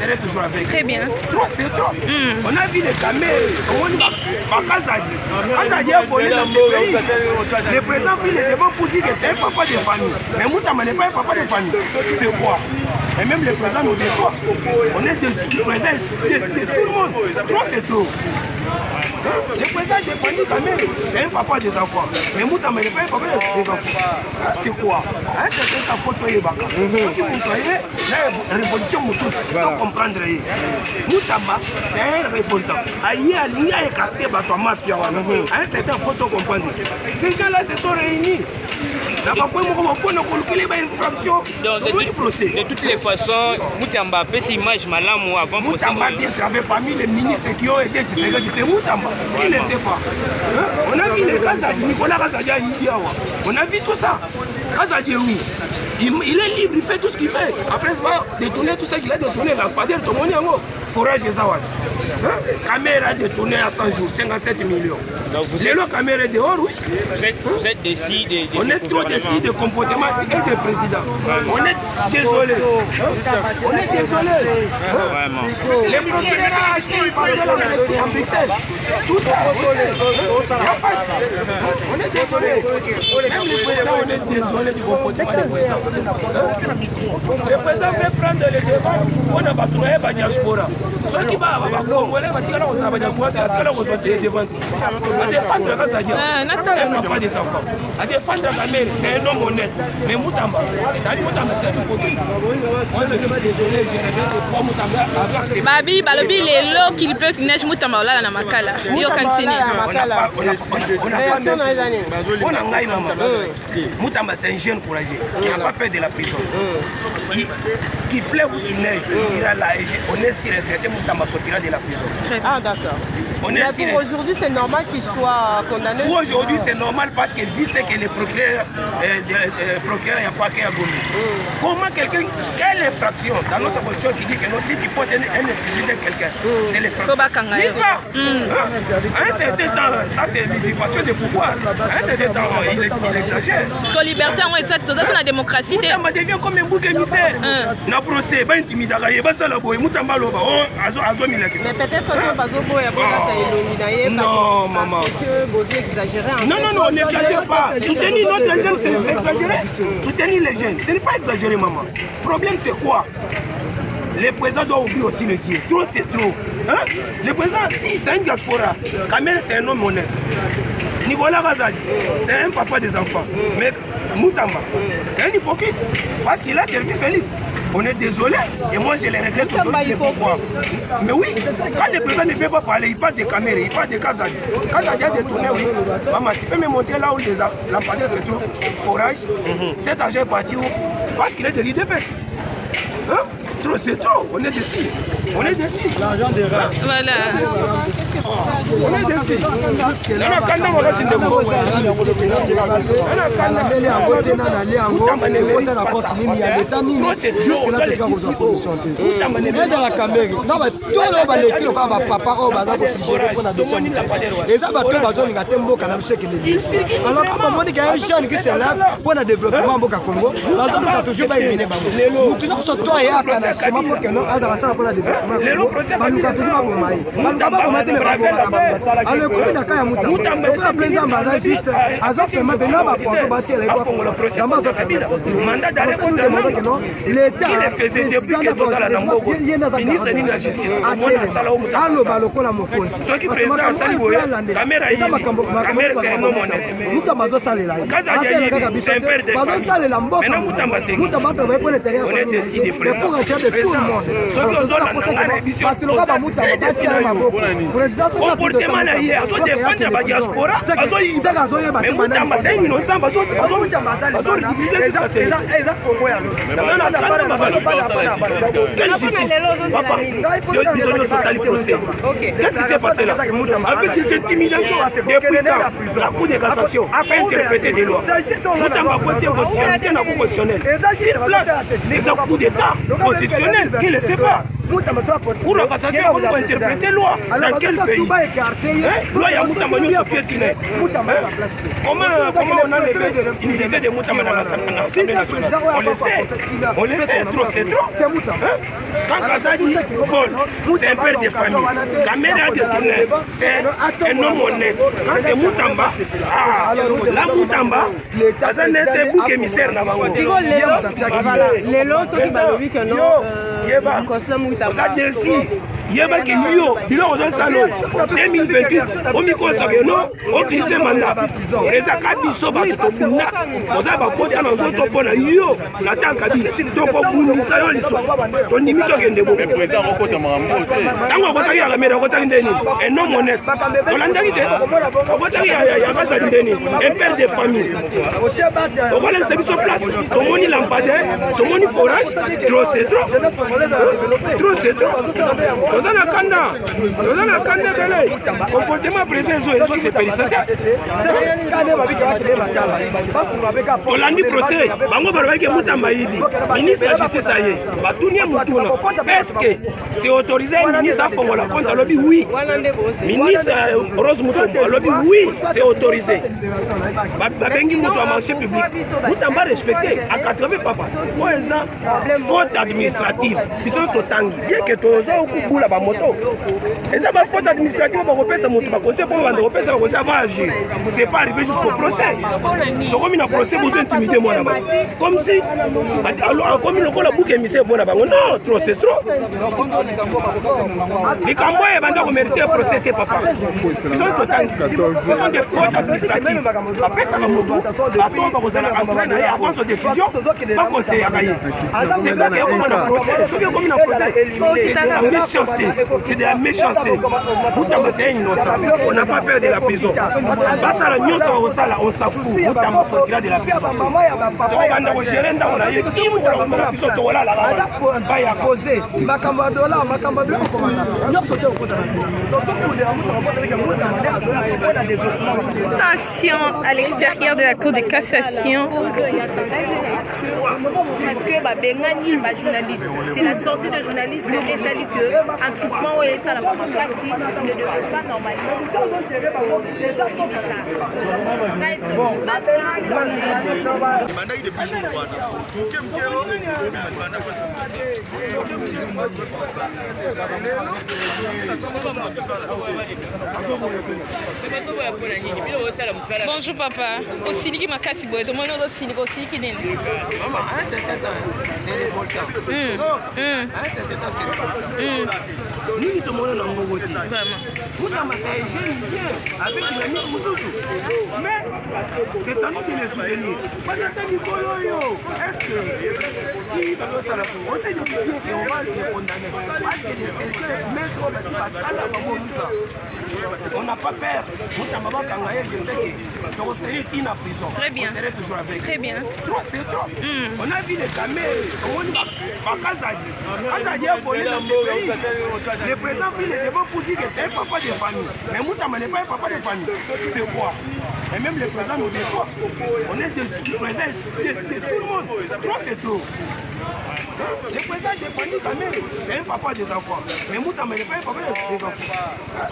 serai toujours avec. Très bien. Trop, c'est trop. On a vu les caméras, on va Kazadi. Kazadi a volé dans ce pays. Le président pris les débats pour dire que c'est un papa de famille. Mais Moutamba n'est pas un papa de famille. C'est quoi? Et même le président nous déçoit. On est dessus du président, décide de tout le monde. Trop, c'est trop. Le président de famille, quand même, c'est un papa des enfants. Mais Moutamba n'est pas un papa des enfants. C'est quoi? C'est ta photo et baka. Quand tu montres la révolution Moussous, tu dois comprendre. Moutamba, c'est un révoltant. Aïe, il a écarté la mafia. C'est une photo comprendre. Ces gens-là se sont réunis. De toutes les façons, Moutamba peut s'image malamu avant Moutamba bien travaillé parmi les ministres qui ont aidé Tshisekedi. C'est Moutamba. Qui ne sait pas? On a vu les Kazadi, Nicolas Kazadi à Idiawa. On a vu tout ça. Kazadi où? Il est libre, il fait tout ce qu'il fait. Après, il va détourner tout ça qu'il a détourné. La padère, tout le monde est en haut. Forage et Zawad. Caméra a détourné à 100 jours, 57 millions. Les lots caméras dehors, oui. Vous êtes décis on est trop décis de comportement et de président. On est désolé. On est désolé. Les procureurs ont acheté une parcelle en Bruxelles. Tout ça. On est désolé. Même les présidents, on est désolé du comportement des présidents. Le président veut prendre le débat. On a battu la diaspora. Ceux qui vont Congolais, à défendre Kazadi, elle n'a pas des enfants. À défendre Kamel, c'est un homme honnête. Mais Moutamba, c'est un hypocrite. Moi, je suis désolé, je reviens de trois Moutamba avec Babi, Balobi, les lots qu'il peut neige Moutamba là, la Makala. Yo Kantini. On a pas maman. Moutamba, c'est un jeune courageux. Il n'a pas peur de la prison. Qu'il pleuve ou qu'il neige, il ira là. On est sûr et certain Moutamba sortira de la prison. Ah, d'accord. Mais pour aujourd'hui, c'est normal qu'il soit condamné. Pour aujourd'hui, c'est normal parce qu'il dit ce que le procureur n'a pas qu'à gommer. Comment quelqu'un, quelle infraction dans notre constitution qui dit que non, si tu portes un infligé de quelqu'un, c'est l'infraction. N'y pas. À un certain temps, ça c'est l'usurpation de pouvoir. À un certain temps, il exagère. Que liberté en exact, dans la démocratie. Moutamba devient comme un bouc émissaire. Na procès, ba intimidaka, ba sala boy, Moutamba loba, azo milaki. Mais peut-être que Bazobo est non, maman. Non, on n'exagère pas. Soutenir notre jeune, c'est exagéré. Soutenir les jeunes, ce n'est pas exagéré, maman. Le problème, c'est quoi? Le président doit ouvrir aussi les yeux. Trop, c'est trop. Le président, si c'est un diaspora, Kamel, c'est un homme honnête. Nicolas Kazadi, c'est un papa des enfants. Mais Moutamba, c'est un hypocrite. Parce qu'il a servi Félix. On est désolé, et moi je les regrette aujourd'hui. Pourquoi? Mais oui, quand le président ne veut pas parler, il parle des caméras, il parle de Kazadi. Kazadi a détourné, oui. Maman, tu peux me montrer là où les lampadaires se trouvent, forage. Cet argent est parti où? Parce qu'il est de l'IDPS. Trop, c'est trop, on est déçus. On est déçus. Voilà. On est déçus. Comportement là hier, on défend la diaspora, mais Moutamba c'est une innocent, qu'est-ce qui s'est passé là? Avec des intimidations, depuis quand la Cour de cassation a interprété des lois. Moutamba constitutionnel, sur place, des coups d'État constitutionnels qui ne le sait pas. Cour de cassation, comment on va interpréter loi? Dans quel pays? Loi, il y a Moutamba Nyonso piétiné. Comment on a levé l'immunité de Moutamba dans l'Assemblée nationale? On le sait, trop, c'est trop. Quand Kazadi vole, c'est un père de famille. Kamera détourné, c'est un homme honnête. Quand c'est Moutamba, la Moutamba, Kazadi était bouc émissaire dans la Lelo, ceux qui m'ont dit que non, ça décide. Yeba ki yo bilo on salon 2028 au miko sageno au glissé mandat reza kabiso ba to bunda oza ba pota na nzoto pona yo na tanka bi to ko bunisa yo liso to nimito kende bo président okota mambo tango okota ya kamera okota ndeni un homme honnête to landa kite okota ya kasa ndeni un père de famille on va laisser biso place to moni lampadaire to moni forage trop c'est trop c'est trop Tozana kanda bele comportement présent zo c'est périsate Tolandi procès bango barabaki Moutamba yibi ministre de justice aye batunia mutuna est-ce que c'est autorisé ministre afongola compte lobby oui ministre Rose Mutombo lobby oui c'est autorisé babengi mutu à marché public Moutamba respecté à 80 papa pour exemple faute administrative ils sont totangi bien que toza okubula ba moto eza ba faute administrative ba kopesa moto ba conseil pour bande kopesa ba conseil avant agir c'est pas arrivé jusqu'au procès donc comme il a procès vous intimider moi là-bas comme si comme il a bouquet émissaire pour là-bas non trop c'est trop les cambois bande ko mériter procès papa ils sont total ce sont des fautes administratives après ça ba moto attends ba kozala entraîner avant sa décision pas conseiller akaye c'est pas que comme un procès ce que comme un procès c'est de la méchanceté. Moutamba c'est innocent. On n'a pas peur de la prison. Basala nyonso osala on s'en fout. Moutamba sortira de la prison. On va gérer dans la yé. Qui on la prison to la la. Ba ya poser. Makamba dola, makamba blanc commandant. Nyonso te okota na sila. Donc pour les Attention à l'extérieur de la cour de cassation. Parce que Bengani est journaliste. C'est la sortie de journaliste mais les salut que un groupement où ça la classe ne devrait pas normalement. Bonjour papa. Aussi qui m'a cassé boy. Demande aussi qui n'est. Maman, à un certain temps, c'est révoltant. À un certain temps, c'est révoltant. Nous, nous demandons dans mon côté. Moutamba, c'est un jeune bien avec une amie Moussoudou. Mais c'est à nous de les soutenir. Parce que c'est Nicolo, est-ce que qui va nous faire on sait bien qu'on va les condamner. Parce que mais sur le on n'a pas peur. Moutamba va kangaye, je sais que tu resterais in à prison. Très bien. On serait toujours avec. Très bien. Trop, c'est trop. On a vu les caméras, on a Kazadi a volé dans ce pays. Le président pris les débats pour dire que c'est un papa de famille. Mais Moutamba n'est pas un papa de famille. C'est quoi? Et même le président nous déçoit. On est dessus du président, décide de tout le monde. Trop, c'est trop. Le président de famille, quand même, c'est un papa des enfants. Mais Moutamba n'est pas un papa des enfants.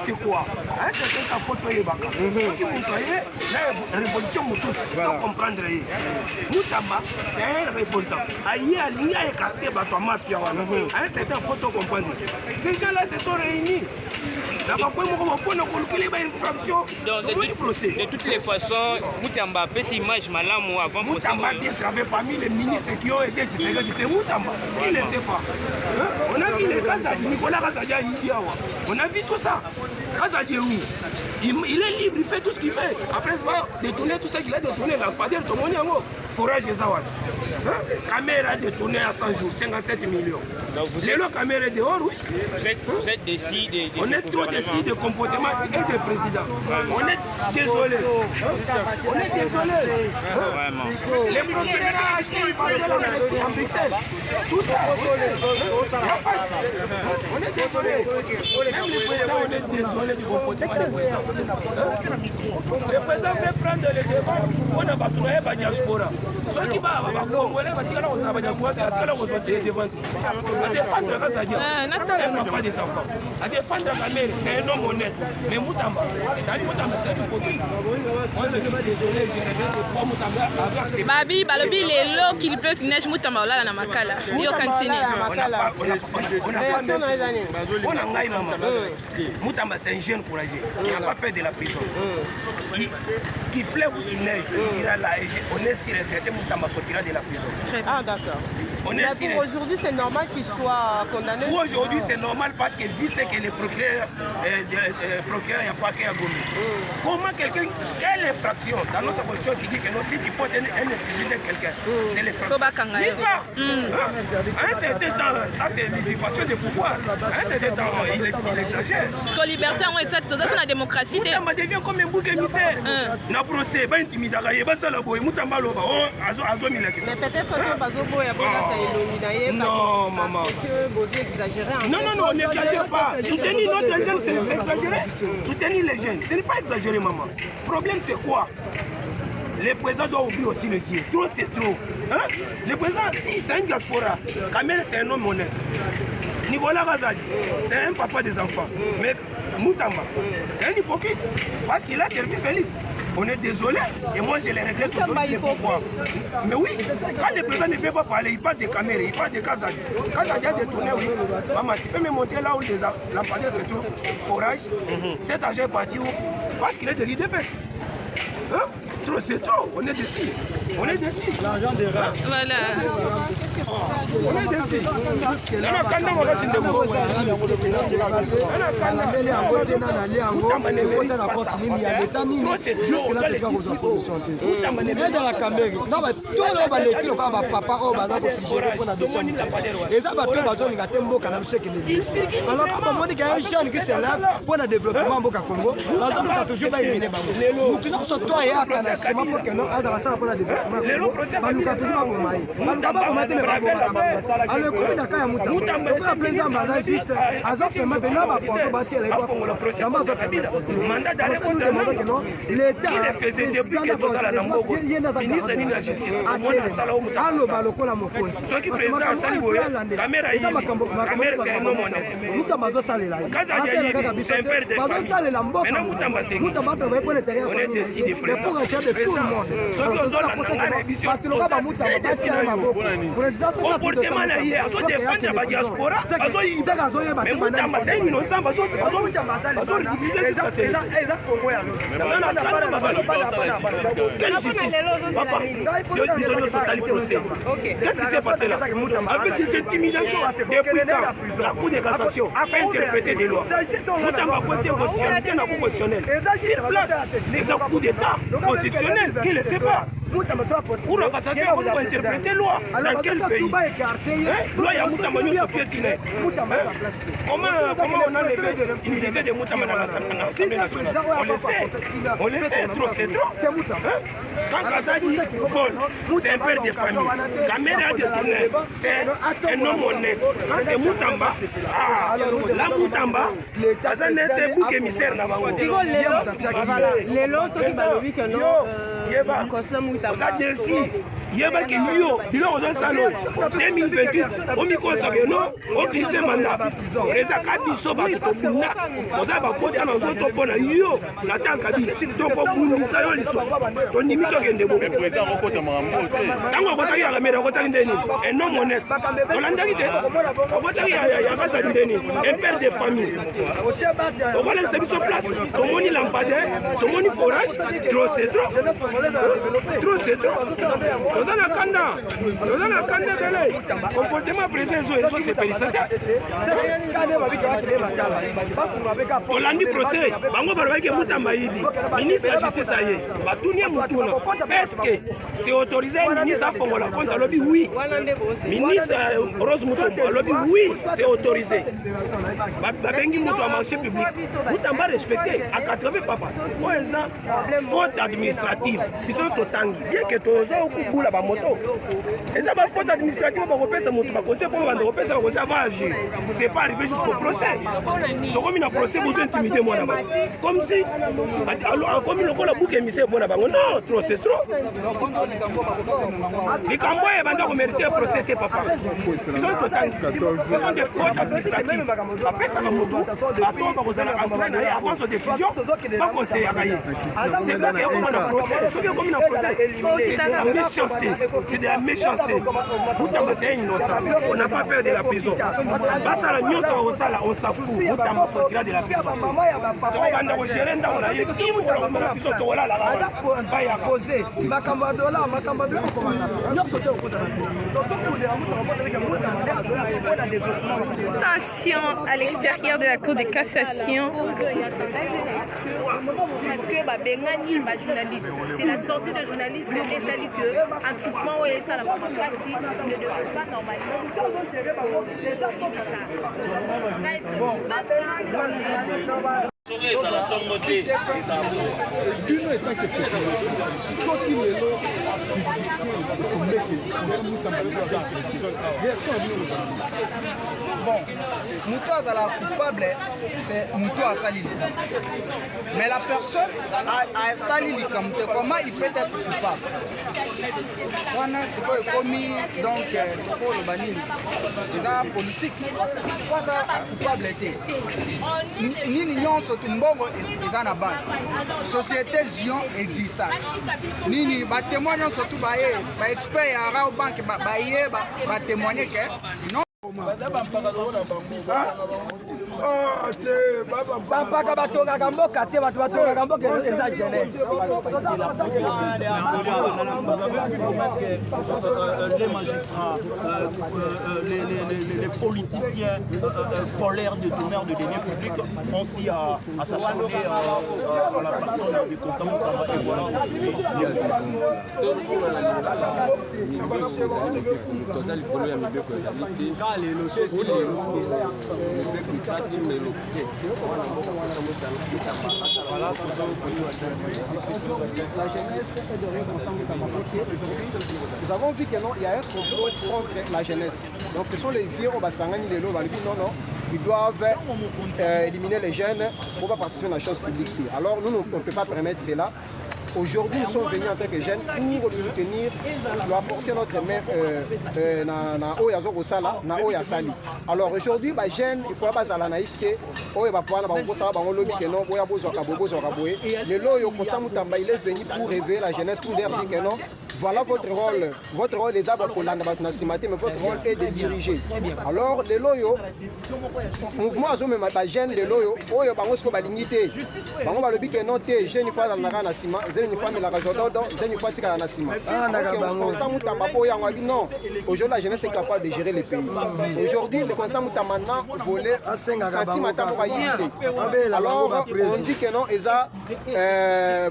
C'est quoi? Un certain temps, photo et baka. Qui montraient la révolution Moussous. Il faut comprendre. Moutamba, c'est un révoltant. Aïe, aligné à écarter la mafia. Un certain photo comprendre. Ces gens-là se sont réunis. De toutes les façons, Moutamba peut s'image malamu avant procès. Moutamba bien travaillé parmi les ministres qui ont aidé Tshisekedi, c'est Moutamba. Qui ne le sait pas? On a vu les Kazadi, Nicolas Kazadi à Idiawa. On a vu tout ça. Kazadi est où? Il est libre, il fait tout ce qu'il fait. Après, il va détourner tout ça qu'il a détourné. La padère, tout le monde est en haut. Forage et Zawad. Caméra détournée à 100 jours, 57 millions. Les caméras est dehors, oui. Vous êtes décidé. On est trop décidé de comportement et de président. On est désolé. On est désolé. Les procureurs ont acheté une parcelle en Bruxelles. Tout ça. On est désolé. Même le président, on est désolé du comportement du président. Le président veut prendre le débat. On a battu la diaspora. Ceux qui vont Congolais, ils vont dire que À défendre Razadi, elle n'a pas des enfants. À défendre la mère, c'est un homme honnête. Mais Moutamba, c'est-à-dire Moutamba, c'est un hypocrite. Moi, je suis désolé, je reviens de prendre Moutamba avec ses... Babi, balobi, les lots qu'il peut qu'il neige Moutamba, là, dans ma cala. Yo cantine. On n'a pas on a ngaï maman. Moutamba, c'est un jeune courageux qui n'a pas peur de la prison. Qui pleuve ou qui neige, il dira là, on est sûr et certain, Moutamba sortira de la prison. Ah, d'accord. Mais pour aujourd'hui, c'est normal qu'il soit condamné. Pour aujourd'hui, c'est normal parce que vu ce que le procureur n'a pas qu'à gommer. Comment quelqu'un, quelle infraction dans notre constitution qui dit que non, si tu portes un effigie de quelqu'un, c'est l'infraction. Ni pas. À un certain temps, ça c'est l'usurpation de pouvoir. À un certain temps, il exagère. Que liberté, on est dans la démocratie. Moutamba devient comme un bouc émissaire. Na procès, ba intimidaka, ba sala boy, Moutamba loba, azo milaki. Mais peut-être que Bazobo est non, maman. Non, on n'exagère pas. Soutenir notre jeune, c'est exagérer. Soutenir les jeunes, ce n'est pas exagérer, maman. Le problème, c'est quoi? Le président doit ouvrir aussi les yeux. Trop, c'est trop. Hein? Le président, si c'est un diaspora, Kamel, c'est un homme honnête. Nicolas Razadi, c'est un papa des enfants. Mais Moutamba, c'est un hypocrite. Parce qu'il a servi Félix. On est désolé, et moi je les regrette aujourd'hui. Pourquoi? Mais oui, quand le président ne veut pas parler, il parle des caméras, il parle des Kazadi. Kazadi a détourné, oui. Maman, tu peux me montrer là où les lampadaires se trouvent, forage. Cet argent est parti où? Parce qu'il est de l'IDPS. Hein? Trop, c'est trop, on est déçus. On est déçus. L'argent des rats. Voilà. On est déçus. comportement na ye azo défendre ba diaspora azo yinza mais Moutamba c'est innocent azo ridiculiser tout ça c'est là Congo ya quelle justice papa ils ont une totalité aussi qu'est-ce qui s'est passé là avec des intimidations depuis quand la cour de cassation a interprété des lois Moutamba conseil constitutionnel na cour constitutionnelle sur place les coups d'état constitutionnel qui ne sait pas pour la cassation, on doit interpréter loi. Dans quel pays? Loi, il y a Moutamba qui est piétiné. Comment on a levé l'immunité de Moutamba dans l'Assemblée nationale? On le sait, trop, c'est trop. Quand Kazadi vole, c'est un père de famille. Kamera a détourné, c'est un homme honnête. Quand c'est Moutamba, là Moutamba, Kazadi est un bouc émissaire dans la voie. Les lots sont qui va que non. Vous êtes déçus. Yeba ki yo, bilo on salon 2028. On mi consacre non, on glisse mandat. Reza kabiso ba to bunda. Oza ba pota na nzoto pona yo, la tanka bi. Donc on bundisa yo liso. On nimito kende bo. Président Rokota Marambo. Tango kota ya kamera kota ndeni. Un homme honnête. Olanda kite. Kota ya kasa ndeni. Un père de famille. On va laisser sur place. Ton moni lampadaire, ton moni forage, trop c'est trop. Trop c'est trop. Tozana kanda bele comportement présent zo c'est périssateur Olandi procès bango balobaki Moutamba yibi ministre de la justice aye batunia mutuna est-ce que c'est autorisé ministre à fongola compte alobi oui ministre Rose Mutombo alobi oui c'est autorisé babengi mutu à marché public Moutamba respecté à 80 papa pour exemple faute administrative ils sont totangi bien que tozo okubula la moto. Et ça, ma faute administrative, on va repasser mon conseil pour on va repasser avant agir. C'est pas arrivé jusqu'au procès. Donc, comme il y a un procès, vous intimidez moi là-bas. Comme si, comme il y a un bouc émissaire, non, trop, c'est trop. Les Cambouais, ils vont mériter un procès, papa. Ils sont total. Ce sont des fautes administratives. Après, ça va moto. Attends, vous allez entrer avant votre décision. Pas conseil à gagner. C'est pas qu'il y a comme un procès. C'est de la méchanceté. C'est de la méchanceté. C'est innocent. On n'a pas peur de la prison. On s'en fout. On sortira de la prison. On va gérer dans la Attention à l'extérieur de la cour de cassation. Parce que Bengani, journaliste, c'est la sortie de journaliste et ça dit que un groupement où ça la démocratie ne devrait pas normalement. Bon, Moutou Azala coupable, c'est Moutou à Salili. Mais la personne a Salili comme comment il peut être coupable. C'est pas commis donc pour le banni. C'est politique. Pourquoi ça coupable était? Ni l'union sur une bombe ils en abattent. Société Zion existe. Ni témoignent surtout par expert à la banque va témoigner que non. Les magistrats, les politiciens colères de donneurs de deniers publics ont aussi à s'acharner à la personne de Constant Moutamba et voilà. La jeunesse est de Constant Moutamba. Nous avons vu que non, il y a un complot contre la jeunesse. Donc ce sont les vieux au Bassangani, les lots, non, ils doivent éliminer les jeunes pour pas participer dans la chose publique. Alors nous, on ne peut pas permettre cela. Aujourd'hui, nous sommes venus en tant que jeunes pour nous soutenir, pour apporter notre main dans Oyazo Sala, dans Oyasali. Alors aujourd'hui, les jeunes, il ne faut pas la naïveté. Le Loyo Constant Moutamba, il est venu pour réveiller la jeunesse, pour leur dire que non. Voilà votre rôle. Votre rôle est d'abord pour l'andabassinasimate, mais votre rôle est de diriger. Alors, les loyaux, mouvement à zone, mais jeune, les loyaux, oyo bango sko balingité. Bango balobi que non té, jeune fois dans la nasima, jeune fois mais la rajododo, jeune fois tika na nasima. Constant Moutamba boya ngwabi non. Aujourd'hui, la jeunesse est capable de gérer les pays. Aujourd'hui, le Constant Moutamba n'a volé sentimata pour yité. Alors, on dit que non, ils ont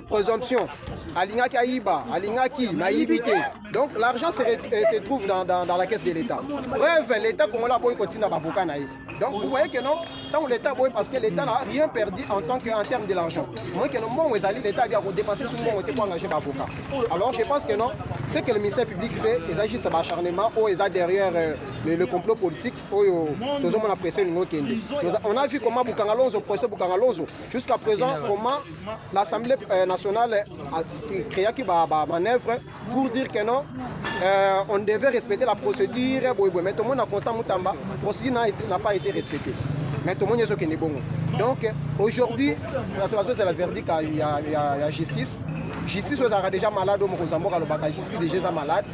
présomption. Alingaki Aïba, Alingaki, naïbité. Donc l'argent se trouve dans la caisse de l'État. Bref, l'État congolais continue à Baboka. Donc vous voyez que non, tant l'État, parce que l'État n'a rien perdu en termes de l'argent. Moi, que non, l'État a dépensé tout le monde pour engager Baboka. Alors je pense que non, ce que le ministère public fait, ils agissent à acharnement, ou ils ont derrière le complot politique, ou ils ont apprécié le Kende. On a vu comment Boukangalonzo, procès Boukangalonzo, jusqu'à présent, comment l'Assemblée nationale a créé qui manœuvre pour dire que non, on devait respecter la procédure. Mais tout le monde a Constant Moutamba, la procédure n'a pas été respectée. Mais tout le monde est qui est bon. Donc aujourd'hui, c'est la verdict, il y a justice. Justice sera déjà malade, justice déjà malade.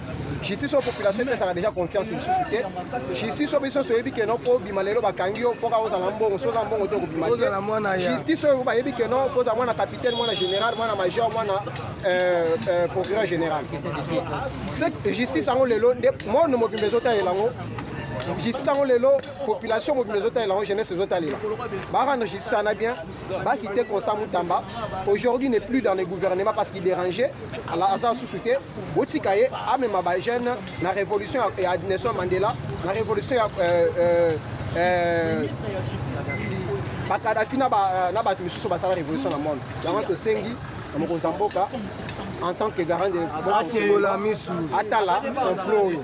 Justice aux populations sera déjà confiance et suscité. Justice aux personnes qui n'ont pas bimalelo bakangio, faut aux alambons, aux alambons autour du bimalé. Justice aux baby qui n'ont pas à moi capitaine, moi général, moi major, moi procureur général. Cette justice en le lot, moi ne m'occupe pas de l'ango. Justice en le lot, population m'occupe de l'ango, jeunesse les autres là. Bah rendre justice en a bien, bah quitter Constant Moutamba. Aujourd'hui n'est plus dans le gouvernement parce qu'il dérangeait. À la hasard sous-souté, Boutikaye a même ma jeune, la révolution et à Nelson Mandela, la révolution Bakadafi n'a pas de révolution dans le monde. Dans le Sengi, dans le Mozamboka, en tant que garant de atala complot.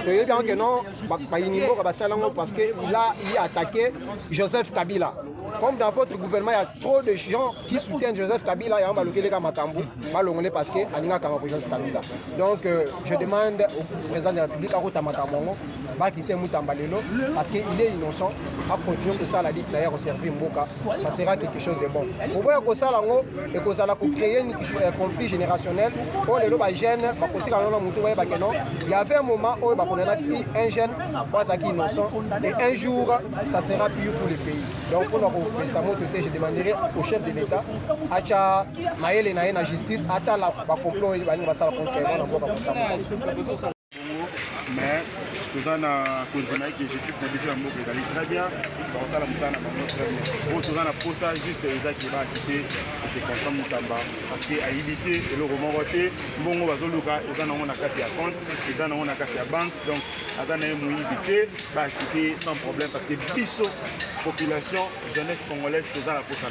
Et bien que non, parce qu'il a attaqué Joseph Kabila. Comme dans votre gouvernement, il y a trop de gens qui soutiennent Joseph Kabila et on va le Matambu, parce que Joseph Kabila. Donc je demande au président de la République, à Matambo, va quitter Moutambalelo parce qu'il est innocent. À produire que ça, la dit d'ailleurs au service Mboka, ça sera quelque chose de bon. Pour voir que ça, et que ça pour créer un conflit générationnel, il y avait un moment où un jeune qui est innocent et un jour, ça sera pire pour le pays. Donc pour nous, je demanderai au chef de l'État, à Maël et la justice, à la complot, il va nous passer mais nous avons continué que justice n'a pas été très bien. Dans ça, nous avons très bien. Nous avons pour ça juste les actes qui vont quitter ces contrats Moutamba. Parce qu'à éviter le roman voté, bon, on va se luka, ils en ont un cas à compte, ils en ont un cas à banque. Donc, ils en ont évité, va quitter sans problème. Parce que biso, population, jeunesse congolaise, ils en ont pour ça.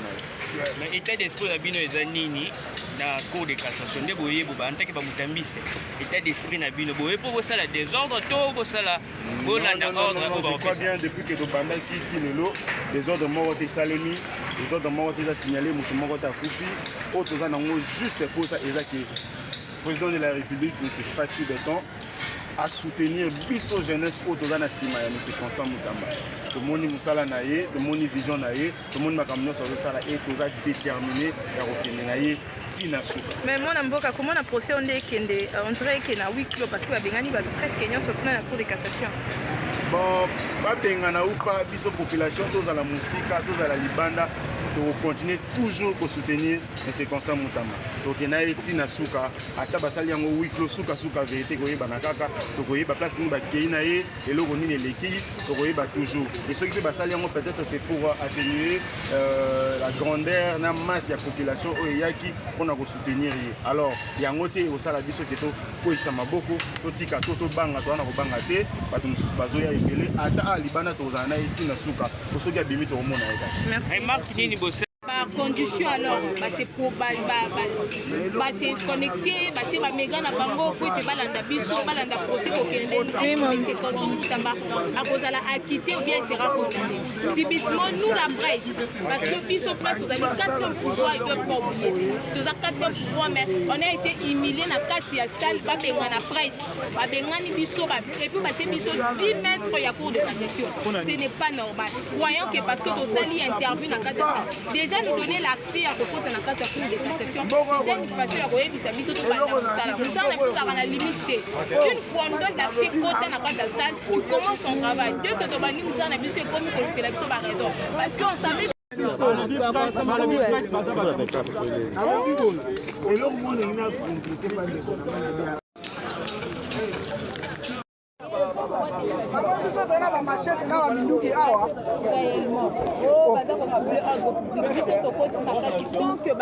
Mais état d'esprit d'abino ezanini na cour de cassation de boye boba antaki ba mutambiste état d'esprit na bino boye pour ça la désordre to pour ça la bolanda ordre ko ba pas bien depuis que Dobanda qui dit le lot les ordres morts ont salemi les ordres morts ont signalé mutu moko ta kufi autres en ont juste pour ça ezaki président de la République M. Fatou Beton à soutenir biso jeunesse autour na sima ya M. Constant Moutamba. Tout le monde musala naie, tout le monde vision naie, tout le monde makamno sur le sala et tout ça déterminé à retenir naie tina souka. Mais mon amboka comment on a procédé on dirait qu'il y a 8 kilos parce que bengani va presque ñon sur la cour de cassation. Bon, pas bengana ou pas biso population tous à la musique, tous à la libanda de continuer toujours pour soutenir M. Constant Moutamba. Donc il y a tina souka ata basali yango 8 kilos souka vérité ko yeba nakaka to ko yeba place ni ba keina ye et lo nini leki to ko yeba toujours. Et ce qui basali yango peut-être c'est pour atténuer la grandeur na masse de la population o yaki pour na ko soutenir. Alors yango te au sala biso keto ko isama beaucoup to tika to banga to na ko banga te ba to mususu bazoya ebele ata libana to zana tina souka ko soki abimi to mona eka. Merci. Par condition alors, c'est pour se connecter, c'est méga na bango pour te balanda biso, balanda procès au Kende, c'est Constant Moutamba, à cause de la acquitté ou bien il sera condamné. Subitement nous la presse, parce que biso presse vous avez 4e pouvoir et 2 pas obligés. Vous avez 4e pouvoir mais on a été humilié na katia salle, pas benga na presse, pas benga ni biso et puis battre biso 10 mètres il y a cours de cassation. Ce n'est pas normal. Voyons que parce que nos sali intervient na katia salle. Déjà nous donner l'accès à propos de la carte de cassation. Déjà une façon à voyer vis à vis de tout le monde. Nous la limité. Une fois on donne l'accès côté dans la carte de salle, tu commences ton travail. Deux que tu vas nous en abuser comme tu fais la mission par raison. Parce qu'on savait machette na waminduki awa réellement. Oh, bah donc on peut ordre public. Ils sont au côté de ma tant que